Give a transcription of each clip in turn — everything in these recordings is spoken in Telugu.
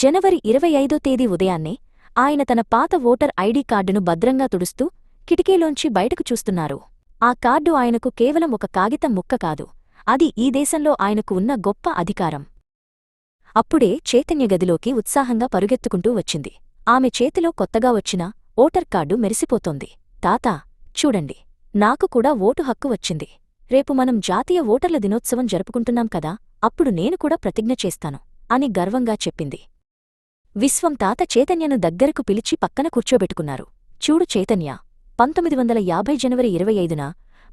జనవరి 25 తేదీ ఉదయాన్నే ఆయన తన పాత ఓటర్ ఐడీ కార్డును భద్రంగా తుడుస్తూ కిటికీలోంచి బయటకు చూస్తున్నారు. ఆ కార్డు ఆయనకు కేవలం ఒక కాగితం ముక్క కాదు, అది ఈ దేశంలో ఆయనకు ఉన్న గొప్ప అధికారం. అప్పుడే చైతన్య గదిలోకి ఉత్సాహంగా పరుగెత్తుకుంటూ వచ్చింది. ఆమె చేతిలో కొత్తగా వచ్చిన ఓటర్ కార్డు మెరిసిపోతోంది. తాతా, చూడండి, నాకు కూడా ఓటు హక్కు వచ్చింది. రేపు మనం జాతీయ ఓటర్ల దినోత్సవం జరుపుకుంటున్నాం కదా, అప్పుడు నేను కూడా ప్రతిజ్ఞ చేస్తాను అని గర్వంగా చెప్పింది. విశ్వం తాత చైతన్యను దగ్గరకు పిలిచి పక్కన కూర్చోబెట్టుకున్నారు. చూడు చైతన్య, 1950 జనవరి 25న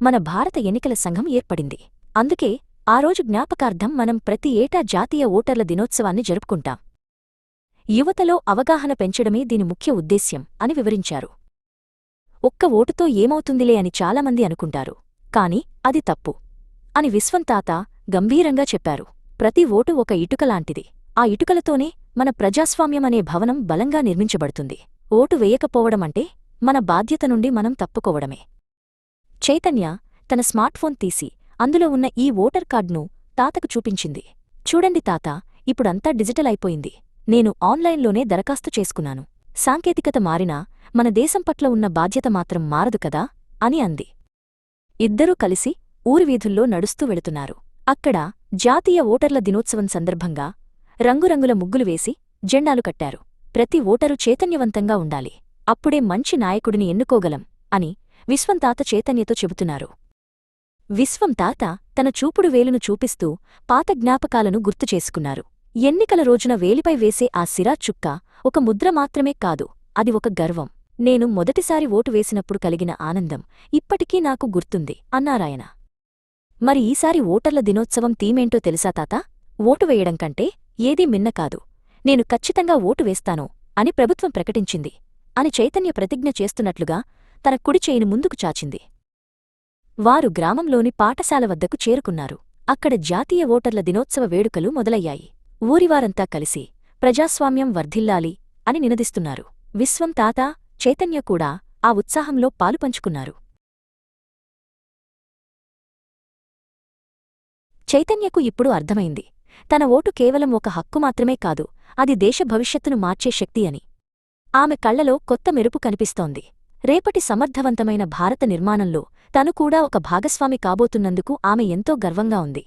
మన భారత ఎన్నికల సంఘం ఏర్పడింది. అందుకే ఆ రోజు జ్ఞాపకార్థం మనం ప్రతి ఏటా జాతీయ ఓటర్ల దినోత్సవాన్ని జరుపుకుంటాం. యువతలో అవగాహన పెంచడమే దీని ముఖ్య ఉద్దేశ్యం అని వివరించారు. ఒక్క ఓటుతో ఏమవుతుందిలే అని చాలామంది అనుకుంటారు, కాని అది తప్పు అని విశ్వం తాత గంభీరంగా చెప్పారు. ప్రతి ఓటు ఒక ఇటుకలాంటిది. ఆ ఇటుకలతోనే మన ప్రజాస్వామ్యమనే భవనం బలంగా నిర్మించబడుతుంది. ఓటు వేయకపోవడమంటే మన బాధ్యత నుండి మనం తప్పుకోవడమే. చైతన్య తన స్మార్ట్ఫోన్ తీసి అందులో ఉన్న ఈ ఓటర్ కార్డును తాతకు చూపించింది. చూడండి తాత, ఇప్పుడంతా డిజిటల్ అయిపోయింది. నేను ఆన్లైన్లోనే దరఖాస్తు చేసుకున్నాను. సాంకేతికత మారినా మన దేశం పట్ల ఉన్న బాధ్యత మాత్రం మారదు కదా అని అంది. ఇద్దరూ కలిసి ఊరివీధుల్లో నడుస్తూ వెళుతున్నారు. అక్కడ జాతీయ ఓటర్ల దినోత్సవం సందర్భంగా రంగురంగుల ముగ్గులు వేసి జెండాలు కట్టారు. ప్రతి ఓటరు చైతన్యవంతంగా ఉండాలి, అప్పుడే మంచి నాయకుడిని ఎన్నుకోగలం అని విశ్వంతాత చైతన్యతో చెబుతున్నారు. విశ్వంతాత తన చూపుడు వేలును చూపిస్తూ పాత జ్ఞాపకాలను గుర్తుచేసుకున్నారు. ఎన్నికల రోజున వేలిపై వేసే ఆ సిరా చుక్క ఒక ముద్ర మాత్రమే కాదు, అది ఒక గర్వం. నేను మొదటిసారి ఓటు వేసినప్పుడు కలిగిన ఆనందం ఇప్పటికీ నాకు గుర్తుంది అన్నారాయన. మరి ఈసారి ఓటర్ల దినోత్సవం థీమేంటో తెలుసా తాత? ఓటు వేయడం కంటే ఏదీ మిన్నకాదు, నేను ఖచ్చితంగా ఓటు వేస్తాను అని ప్రభుత్వం ప్రకటించింది అని చైతన్య ప్రతిజ్ఞ చేస్తున్నట్లుగా తన కుడి చేయిని ముందుకు చాచింది. వారు గ్రామంలోని పాఠశాల వద్దకు చేరుకున్నారు. అక్కడ జాతీయ ఓటర్ల దినోత్సవ వేడుకలు మొదలయ్యాయి. ఊరివారంతా కలిసి ప్రజాస్వామ్యం వర్ధిల్లాలి అని నినదిస్తున్నారు. విశ్వం తాత, చైతన్య కూడా ఆ ఉత్సాహంలో పాలుపంచుకున్నారు. చైతన్యకు ఇప్పుడు అర్థమైంది, తన ఓటు కేవలం ఒక హక్కు మాత్రమే కాదు, అది దేశ భవిష్యత్తును మార్చే శక్తి అని. ఆమె కళ్లలో కొత్త మెరుపు కనిపిస్తోంది. రేపటి సమర్థవంతమైన భారత నిర్మాణంలో తను కూడా ఒక భాగస్వామి కాబోతున్నందుకు ఆమె ఎంతో గర్వంగా ఉంది.